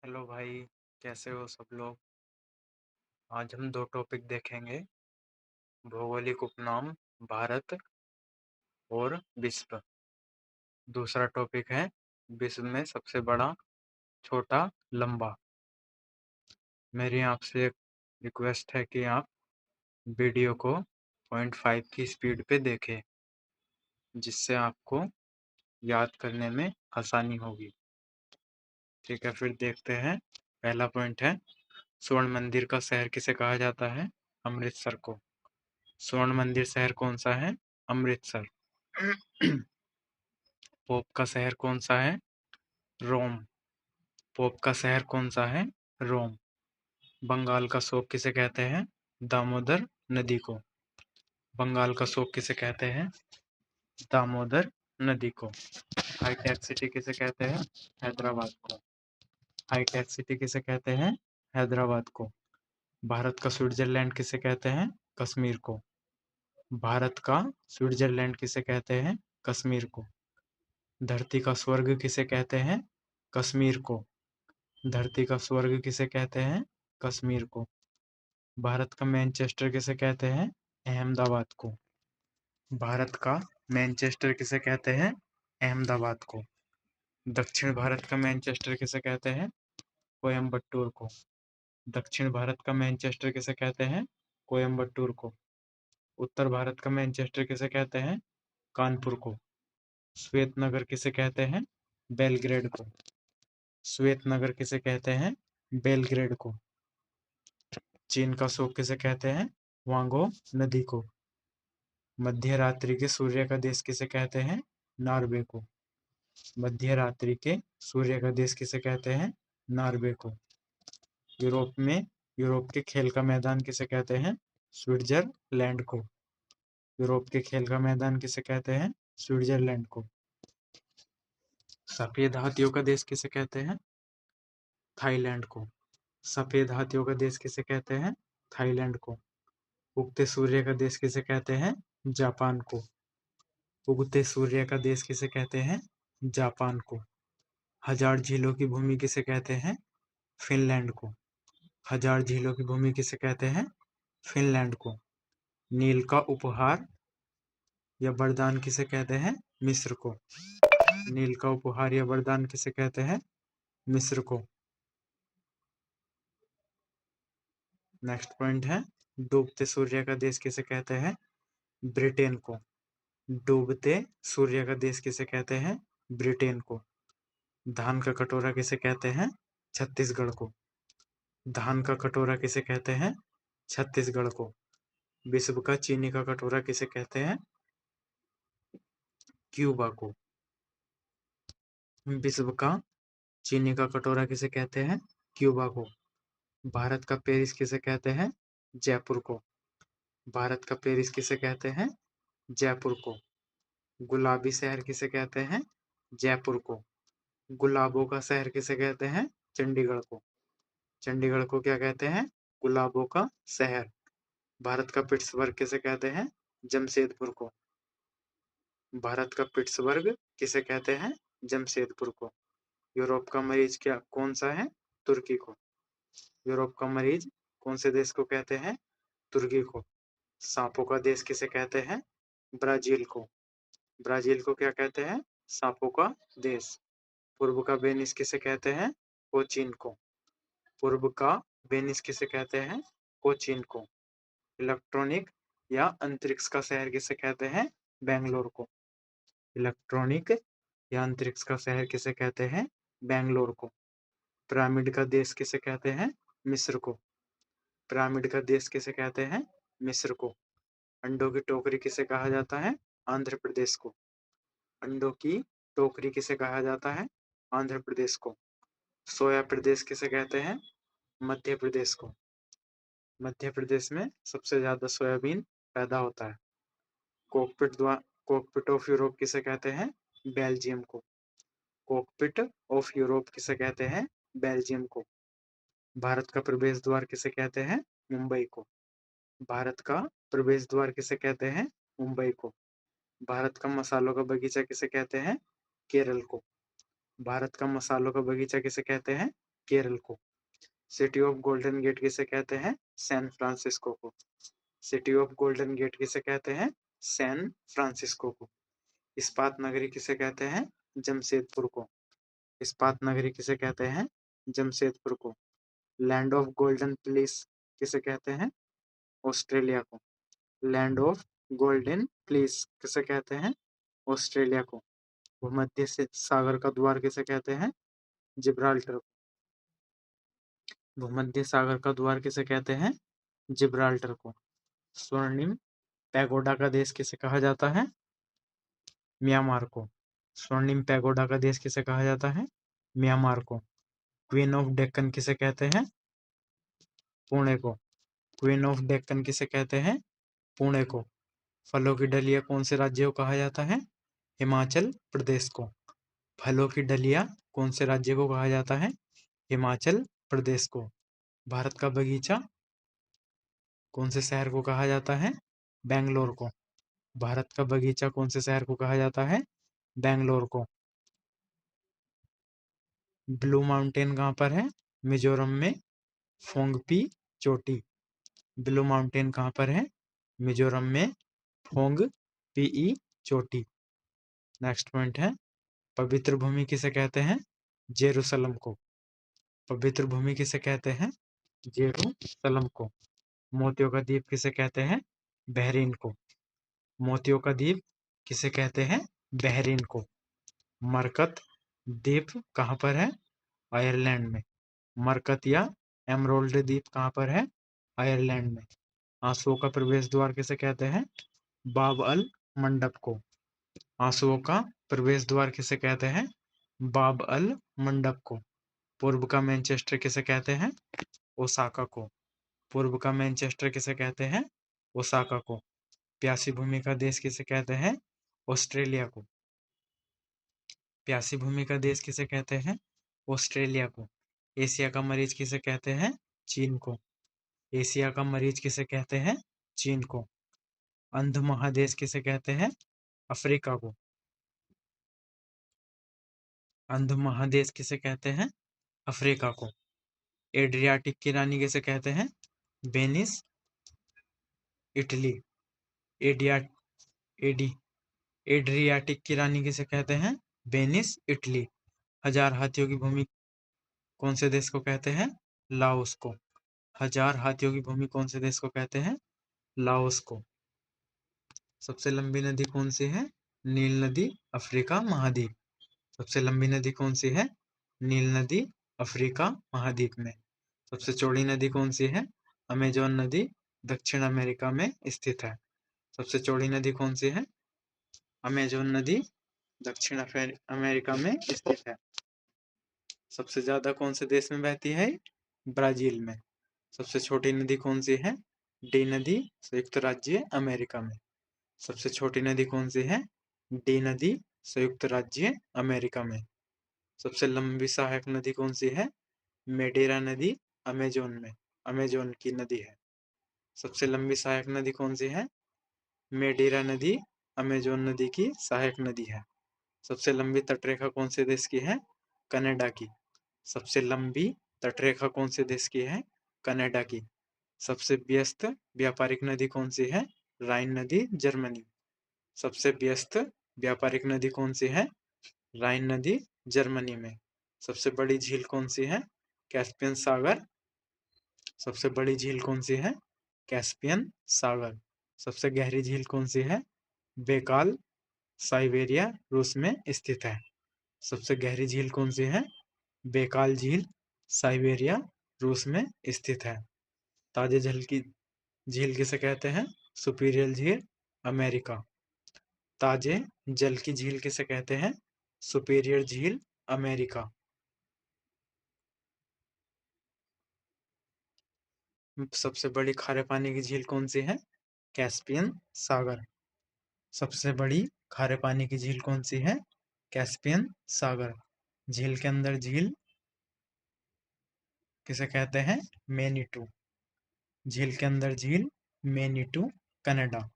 Hello भाई। कैसे हो सब लोग। आज हम दो टॉपिक देखेंगे। भौगोलिक उपनाम भारत और विश्व। दूसरा टॉपिक है विश्व में सबसे बड़ा, छोटा, लंबा। मेरी आपसे एक रिक्वेस्ट है कि आप वीडियो को 0.5 की स्पीड पे देखें, जिससे आपको याद करने में आसानी होगी। ठीक है, फिर देखते हैं। पहला पॉइंट है, स्वर्ण मंदिर का शहर किसे कहा जाता है? अमृतसर को। स्वर्ण मंदिर शहर कौन सा है? अमृतसर। पोप का शहर कौन सा है? रोम। पोप का शहर कौन सा है? रोम। बंगाल का शोक किसे कहते हैं? दामोदर नदी को। बंगाल का शोक किसे कहते हैं? दामोदर नदी को। हाईटेक सिटी किसे कहते हैं? हैदराबाद को। हाईटेक सिटी किसे कहते हैं? हैदराबाद को। भारत का स्विट्जरलैंड किसे कहते हैं? कश्मीर को। भारत का स्विट्जरलैंड किसे कहते हैं? कश्मीर को। धरती का स्वर्ग किसे कहते हैं? कश्मीर को। धरती का स्वर्ग किसे कहते हैं? कश्मीर को। भारत का मैनचेस्टर किसे कहते हैं? अहमदाबाद को। भारत का मैनचेस्टर किसे कहते हैं? अहमदाबाद को। दक्षिण भारत का मैनचेस्टर किसे कहते हैं? कोयम्बटूर को। दक्षिण भारत का मैनचेस्टर किसे कहते हैं? कोयम्बटूर को। उत्तर भारत का मैनचेस्टर किसे कहते हैं? कानपुर को। श्वेत नगर किसे कहते हैं? बेलग्रेड को। श्वेत नगर किसे कहते हैं? बेलग्रेड को। चीन का शोक किसे कहते हैं? वांगो नदी को। मध्य रात्रि के सूर्य का देश किसे कहते हैं? नॉर्वे को। मध्य रात्रि के सूर्य का देश किसे कहते हैं? नॉर्वे को। यूरोप में यूरोप के खेल का मैदान किसे कहते हैं? स्विट्जरलैंड को। यूरोप के खेल का मैदान किसे कहते हैं? स्विट्जरलैंड को। सफेद हाथियों का देश किसे कहते हैं? थाईलैंड को। सफेद हाथियों का देश किसे कहते हैं? थाईलैंड को। उगते सूर्य का देश किसे कहते हैं? जापान को। उगते सूर्य का देश किसे कहते हैं? जापान को। हजार झीलों की भूमि किसे कहते हैं? फिनलैंड को। हजार झीलों की भूमि किसे कहते हैं? फिनलैंड को। नील का उपहार या वरदान किसे कहते हैं? मिस्र को। नील का उपहार या वरदान किसे कहते हैं? मिस्र को। नेक्स्ट पॉइंट है, डूबते सूर्य का देश किसे कहते हैं? ब्रिटेन को। डूबते सूर्य का देश किसे कहते हैं? ब्रिटेन को। धान का कटोरा किसे कहते हैं? छत्तीसगढ़ को। धान का कटोरा किसे कहते हैं? छत्तीसगढ़ को। विश्व का चीनी का कटोरा किसे कहते हैं? क्यूबा को। विश्व का चीनी का कटोरा किसे कहते हैं? क्यूबा को। भारत का पेरिस किसे कहते हैं? जयपुर को। भारत का पेरिस किसे कहते हैं? जयपुर को। गुलाबी शहर किसे कहते हैं? जयपुर को। गुलाबों का शहर किसे कहते हैं? चंडीगढ़ को। चंडीगढ़ को क्या कहते हैं? गुलाबों का शहर। भारत का पिट्सबर्ग किसे कहते हैं? जमशेदपुर को। भारत का पिट्सबर्ग किसे कहते हैं? जमशेदपुर को। यूरोप का मरीज क्या कौन सा है? तुर्की को। यूरोप का मरीज कौन से देश को कहते हैं? तुर्की को। सांपों का देश किसे कहते हैं? ब्राजील को। ब्राजील को क्या कहते हैं? सांपों का देश। पूर्व का वेनिस किसे कहते हैं? कोचीन को। पूर्व का वेनिस किसे कहते हैं? कोचीन को। इलेक्ट्रॉनिक या अंतरिक्ष का शहर किसे कहते हैं? बेंगलोर को। इलेक्ट्रॉनिक या अंतरिक्ष का शहर किसे कहते हैं? बेंगलोर को। पिरामिड का देश किसे कहते हैं? मिस्र को। पिरामिड का देश किसे कहते हैं? मिस्र को। अंडों की टोकरी किसे कहा जाता है? आंध्र प्रदेश को। अंडों की टोकरी किसे कहा जाता है? आंध्र प्रदेश को। सोया प्रदेश किसे कहते हैं? मध्य प्रदेश को। मध्य प्रदेश में सबसे ज्यादा सोयाबीन पैदा होता है। कॉकपिट ऑफ यूरोप किसे कहते हैं? बेल्जियम को। कॉकपिट ऑफ यूरोप किसे कहते हैं? बेल्जियम को। भारत का प्रवेश द्वार किसे कहते हैं? मुंबई को। भारत का प्रवेश द्वार किसे कहते हैं? मुंबई को। भारत का मसालों का बगीचा किसे कहते हैं? केरल को। भारत का मसालों का बगीचा किसे कहते हैं? केरल को। सिटी ऑफ गोल्डन गेट किसे कहते हैं? सैन फ्रांसिस्को को। सिटी ऑफ गोल्डन गेट किसे कहते हैं? सैन फ्रांसिस्को को। इस्पात नगरी किसे कहते हैं? जमशेदपुर को। इस्पात नगरी किसे कहते हैं? जमशेदपुर को। लैंड ऑफ गोल्डन प्लेस किसे कहते हैं? ऑस्ट्रेलिया को। लैंड ऑफ गोल्डन प्लेस किसे कहते हैं? ऑस्ट्रेलिया को। भूमध्य से सागर का द्वार किसे कहते हैं? जिब्राल्टर को। भूमध्य सागर का द्वार किसे कहते हैं? जिब्राल्टर को। स्वर्णिम पैगोडा का देश किसे कहा जाता है? म्यांमार को। स्वर्णिम पैगोडा का देश किसे कहा जाता है? म्यांमार को। क्वीन ऑफ डेक्कन किसे कहते हैं? पुणे को। क्वीन ऑफ डेक्कन किसे कहते हैं? पुणे को। फलों की डलिया कौन से राज्य को कहा जाता है? हिमाचल प्रदेश को। फलों की डलिया कौन से राज्य को कहा जाता है? हिमाचल प्रदेश को। भारत का बगीचा कौन से शहर को कहा जाता है? बेंगलोर को। भारत का बगीचा कौन से शहर को कहा जाता है? बेंगलोर को। ब्लू माउंटेन कहाँ पर है? मिजोरम में फोंगपी चोटी। ब्लू माउंटेन कहाँ पर है? मिजोरम में फोंगपी चोटी। नेक्स्ट पॉइंट है, पवित्र भूमि किसे कहते हैं? जेरूसलम को। पवित्र भूमि किसे कहते हैं? जेरूसलम को। मोतियों का द्वीप किसे कहते हैं? बहरीन को। मोतियों का द्वीप किसे कहते हैं? बहरीन को। मरकत द्वीप कहाँ पर है? आयरलैंड में। मरकत या एमरोल्ड द्वीप कहाँ पर है? आयरलैंड में। आंसुओं का प्रवेश द्वार किसे कहते हैं? बाब अल मंडप को। आंसुओं का प्रवेश द्वार किसे कहते हैं? बाब अल मंडप को। पूर्व का मैनचेस्टर किसे कहते हैं? ओसाका को। पूर्व का मैनचेस्टर किसे कहते हैं? ओसाका को। प्यासी भूमि का देश किसे कहते हैं? ऑस्ट्रेलिया को। प्यासी भूमि का देश किसे कहते हैं? ऑस्ट्रेलिया को। एशिया का मरीज किसे कहते हैं? चीन को। एशिया का मरीज किसे कहते हैं? चीन को। अंध महादेश किसे कहते हैं? अफ्रीका को। अंध महादेश किसे कहते हैं? अफ्रीका को। एड्रियाटिक की रानी किसे कहते हैं? Venice Italy. एडिया एडी एड्रियाटिक की रानी किसे कहते हैं? Venice Italy. हजार हाथियों की भूमि कौन से देश को कहते हैं? लाओस को। हजार हाथियों की भूमि कौन से देश को कहते हैं? लाओस को। सबसे लंबी नदी कौन सी है? नील नदी, अफ्रीका महाद्वीप। सबसे लंबी नदी कौन सी है? नील नदी, अफ्रीका महाद्वीप में। सबसे चौड़ी नदी कौन सी है? अमेजोन नदी, दक्षिण अमेरिका में स्थित है। सबसे चौड़ी नदी कौन सी है? अमेजोन नदी, दक्षिण अमेरिका में स्थित है। सबसे ज्यादा कौन से देश में बहती है? ब्राजील में। सबसे छोटी नदी कौन सी है? डी नदी, संयुक्त राज्य अमेरिका में। सबसे छोटी नदी कौन सी है? डी नदी, संयुक्त राज्य अमेरिका में। सबसे लंबी सहायक नदी कौन सी है? मेडेरा नदी, अमेजोन में, अमेजोन की नदी है। सबसे लंबी सहायक नदी कौन सी है? मेडेरा नदी, अमेजोन नदी की सहायक नदी है। सबसे लंबी तटरेखा कौन से देश की है? कनाडा की। सबसे लंबी तटरेखा कौन से देश की है? कनाडा की। सबसे व्यस्त व्यापारिक नदी कौन सी है? राइन नदी, जर्मनी। सबसे व्यस्त व्यापारिक नदी कौन सी है? राइन नदी, जर्मनी में। सबसे बड़ी झील कौन सी है? कैस्पियन सागर। सबसे बड़ी झील कौन सी है? कैस्पियन सागर। सबसे गहरी झील कौन सी है? बेकाल, साइबेरिया, रूस में स्थित है। सबसे गहरी झील कौन सी है? बेकाल झील, साइबेरिया, रूस में स्थित है। ताजे जल की झील किसे कहते हैं? सुपीरियर झील, अमेरिका। ताजे जल की झील किसे कहते हैं? सुपीरियर झील, अमेरिका। सबसे बड़ी खारे पानी की झील कौन सी है? कैस्पियन सागर। सबसे बड़ी खारे पानी की झील कौन सी है? कैस्पियन सागर। झील के अंदर झील किसे कहते हैं? मेनीटू। झील के अंदर झील मेनीटू, कनाडा।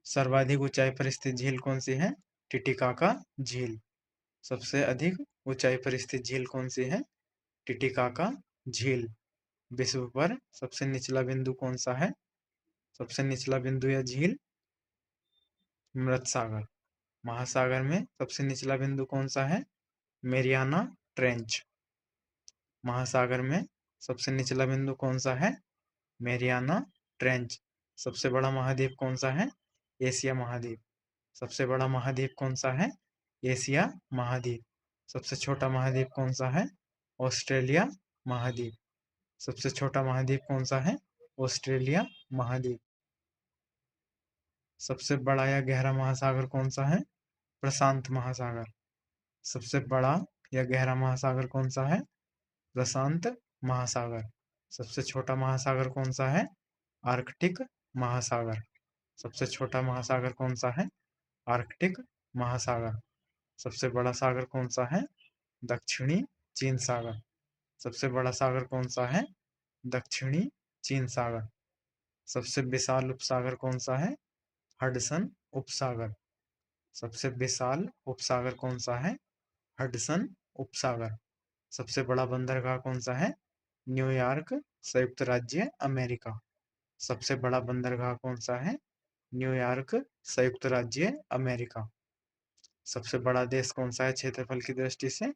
सर्वाधिक ऊंचाई पर स्थित झील कौन सी है? टिटिकाका झील। सबसे अधिक ऊंचाई पर स्थित झील कौन सी है? टिटिकाका झील। विश्व पर सबसे निचला बिंदु कौन सा है? सबसे निचला बिंदु या झील? मृत सागर। महासागर में सबसे निचला बिंदु कौन सा है? Mariana trench. महासागर में सबसे निचला बिंदु कौन सा है? Mariana trench. सबसे बड़ा महाद्वीप कौन सा है? एशिया महाद्वीप। सबसे बड़ा महाद्वीप कौन सा है? एशिया महाद्वीप। सबसे छोटा महाद्वीप कौन सा है? ऑस्ट्रेलिया महाद्वीप। सबसे छोटा महाद्वीप कौन सा है? ऑस्ट्रेलिया महाद्वीप। सबसे बड़ा या गहरा महासागर कौन सा है? प्रशांत महासागर। सबसे बड़ा या गहरा महासागर कौन सा है? प्रशांत महासागर। सबसे छोटा महासागर कौन सा है? आर्कटिक महासागर। सबसे छोटा महासागर कौन सा है? आर्कटिक महासागर। सबसे बड़ा सागर कौन सा है? दक्षिणी चीन सागर। सबसे बड़ा सागर कौन सा है? दक्षिणी चीन सागर। सबसे विशाल उपसागर कौन सा है? हडसन उपसागर। सबसे विशाल उपसागर कौन सा है? हडसन उपसागर। सबसे बड़ा बंदरगाह कौन सा है? न्यूयॉर्क संयुक्त राज्य अमेरिका। सबसे बड़ा बंदरगाह कौन सा है? न्यूयॉर्क संयुक्त राज्य अमेरिका। सबसे बड़ा देश कौन सा है क्षेत्रफल की दृष्टि से?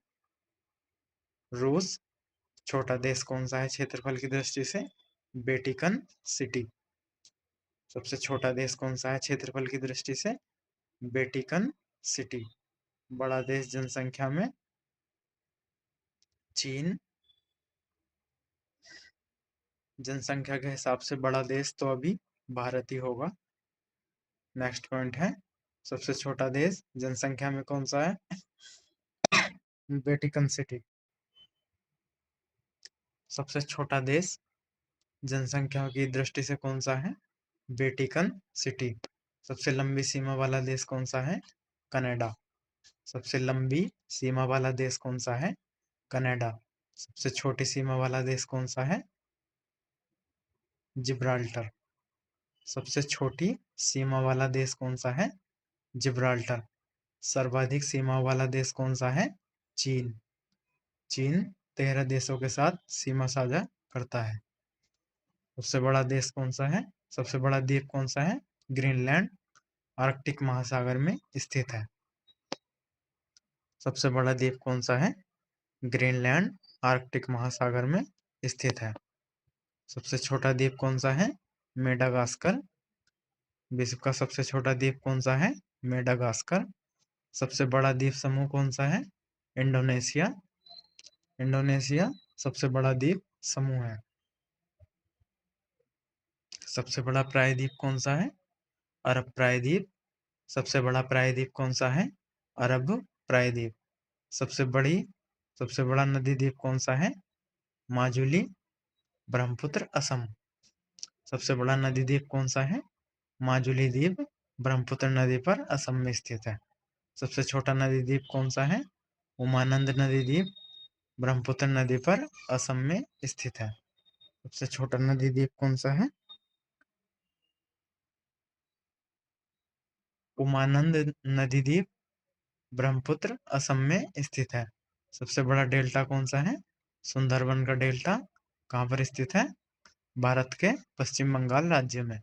रूस। छोटा देश कौन सा है क्षेत्रफल की दृष्टि से? Vatican city. सबसे छोटा देश कौन सा है क्षेत्रफल की दृष्टि से? Vatican city. बड़ा देश जनसंख्या में? चीन। जनसंख्या के हिसाब से बड़ा देश तो अभी भारत ही होगा। नेक्स्ट पॉइंट है, सबसे छोटा देश जनसंख्या में कौन सा है? Vatican city. सबसे छोटा देश जनसंख्या की दृष्टि से कौन सा है? Vatican city. सबसे लंबी सीमा वाला देश कौन सा है? कनाडा। सबसे लंबी सीमा वाला देश कौन सा है? कनाडा। सबसे छोटी सीमा वाला देश कौन सा है? जिब्राल्टर। सबसे छोटी सीमा वाला देश कौन सा है? जिब्राल्टर। सर्वाधिक सीमा वाला देश कौन सा है? चीन। चीन 13 देशों के साथ सीमा साझा करता है। सबसे बड़ा देश कौन सा है? सबसे बड़ा द्वीप कौन सा है? ग्रीनलैंड आर्कटिक महासागर में स्थित है। सबसे बड़ा द्वीप कौन सा है? ग्रीनलैंड आर्कटिक महासागर में स्थित है। सबसे छोटा द्वीप कौन सा है? मेडागास्कर। विश्व का सबसे छोटा द्वीप कौन सा है? मेडागास्कर। सबसे बड़ा द्वीप समूह कौन सा है? इंडोनेशिया। इंडोनेशिया सबसे बड़ा द्वीप समूह है। सबसे बड़ा प्रायद्वीप कौन सा है? अरब प्रायद्वीप। सबसे बड़ा प्रायद्वीप कौन सा है? अरब प्रायद्वीप। सबसे बड़ा नदी द्वीप कौन सा है? माजुली ब्रह्मपुत्र असम। सबसे बड़ा नदी द्वीप कौन सा है? माजुली द्वीप ब्रह्मपुत्र नदी पर असम में स्थित है। सबसे छोटा नदी द्वीप कौन सा है? उमानंद नदी द्वीप ब्रह्मपुत्र नदी पर असम में स्थित है। सबसे छोटा नदी द्वीप कौन सा है? उमानंद नदी द्वीप ब्रह्मपुत्र असम में स्थित है। सबसे बड़ा डेल्टा कौन सा है? सुंदरबन का डेल्टा कहाँ पर स्थित है? भारत के पश्चिम बंगाल राज्य में।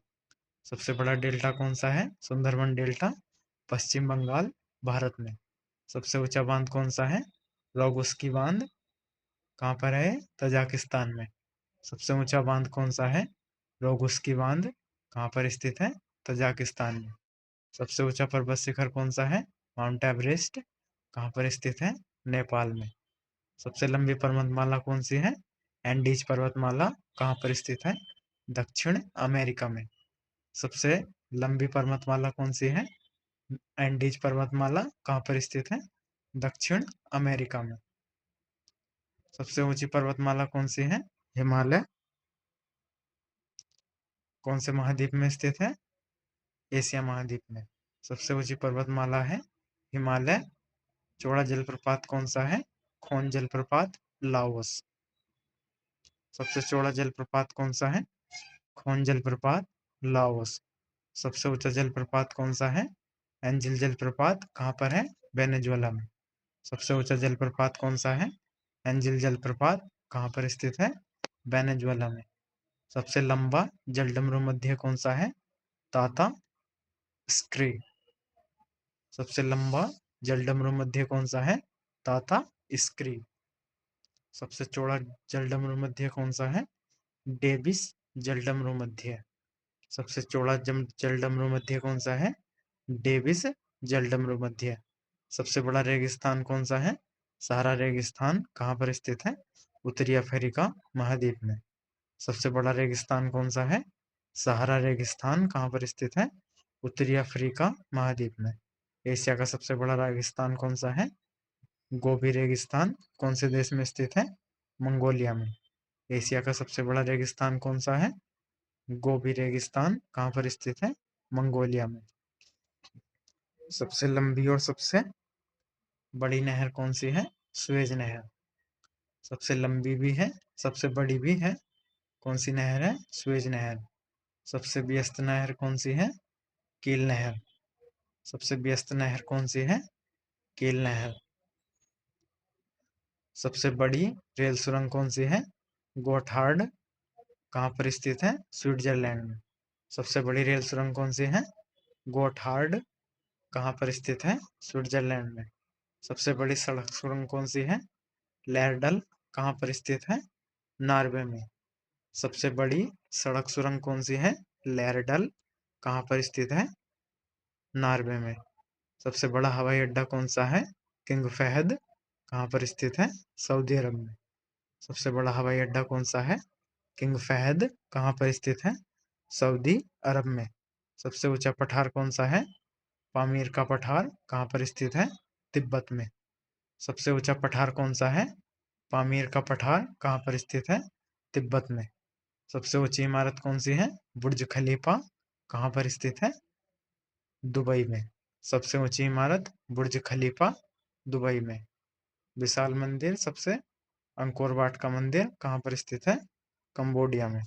सबसे बड़ा डेल्टा कौन सा है? सुंदरबन डेल्टा पश्चिम बंगाल भारत में। सबसे ऊंचा बांध कौन सा है? रोगुस्की बांध कहाँ पर है? तजाकिस्तान में। सबसे ऊंचा बांध कौन सा है? रोगुस्की बांध कहाँ पर स्थित है? तजाकिस्तान में। सबसे ऊंचा पर्वत शिखर कौन सा है? माउंट एवरेस्ट कहाँ पर स्थित है? नेपाल में। सबसे लंबी पर्वतमाला कौन सी है? एंडीज पर्वतमाला कहाँ पर स्थित है? दक्षिण अमेरिका में। सबसे लंबी पर्वतमाला कौन सी है? एंडीज पर्वतमाला कहाँ पर स्थित है? दक्षिण अमेरिका में। सबसे ऊंची पर्वतमाला कौन सी है? हिमालय कौन से महाद्वीप में स्थित है? एशिया महाद्वीप में। सबसे ऊंची पर्वतमाला है हिमालय। चौड़ा जलप्रपात कौन सा है? खोन जलप्रपात लाओस। सबसे चौड़ा जलप्रपात कौन सा है? खोन जलप्रपात लाओस। सबसे ऊंचा जलप्रपात कौन सा है? एंजिल जलप्रपात कहाँ पर है? वेनेजुएला में। सबसे ऊंचा जलप्रपात कौन सा है? एंजिल जलप्रपात कहाँ पर स्थित है? वेनेजुएला में। सबसे लंबा जलडमरू मध्य कौन सा है? ताता स्ट्री। सबसे लंबा जलडमरू मध्य कौन सा है? ताता स्क्री। सबसे चौड़ा जलडमरू मध्य कौन सा है? डेविस जलडमरू मध्य। सबसे चौड़ा जलडमरू मध्य कौन सा है? डेविस जलडमरू मध्य। सबसे बड़ा रेगिस्तान कौन सा है? सहारा रेगिस्तान कहाँ पर स्थित है? उत्तरी अफ्रीका महाद्वीप में। सबसे बड़ा रेगिस्तान कौन सा है? सहारा रेगिस्तान कहाँ पर स्थित है? उत्तरी अफ्रीका महाद्वीप में। एशिया का सबसे बड़ा रेगिस्तान कौन सा है? गोबी रेगिस्तान कौन से देश में स्थित है? मंगोलिया में। एशिया का सबसे बड़ा रेगिस्तान कौन सा है? गोबी रेगिस्तान कहाँ पर स्थित है? मंगोलिया में। सबसे लंबी और सबसे बड़ी नहर कौन सी है? सुएज नहर। सबसे लंबी भी है, सबसे बड़ी भी है। कौन सी नहर है? सुएज नहर। सबसे व्यस्त नहर कौन सी है? कील नहर। सबसे व्यस्त नहर कौन सी है? कील नहर। सबसे बड़ी रेल सुरंग कौन सी है? गोथार्ड कहाँ पर स्थित है? स्विट्जरलैंड में। सबसे बड़ी रेल सुरंग कौन सी है? गोथार्ड कहाँ पर स्थित है? स्विट्जरलैंड में। सबसे बड़ी सड़क सुरंग कौन सी है? लैरडल कहाँ पर स्थित है? नॉर्वे में। सबसे बड़ी सड़क सुरंग कौन सी है? लैरडल कहाँ पर स्थित है? नॉर्वे में। सबसे बड़ा हवाई अड्डा कौन सा है? किंग फहद कहाँ पर स्थित है? सऊदी अरब में। सबसे बड़ा हवाई अड्डा कौन सा है? किंग फहद कहाँ पर स्थित है? सऊदी अरब में। सबसे ऊंचा पठार कौन सा है? पामीर का पठार कहाँ पर स्थित है? तिब्बत में। सबसे ऊंचा पठार कौन सा है? पामीर का पठार कहाँ पर स्थित है? तिब्बत में। सबसे ऊंची इमारत कौन सी है? बुर्ज खलीफा कहाँ पर स्थित है? दुबई में। सबसे ऊंची इमारत बुर्ज खलीफा दुबई में। विशाल मंदिर सबसे अंकोर वाट का मंदिर कहाँ पर स्थित है? कंबोडिया में।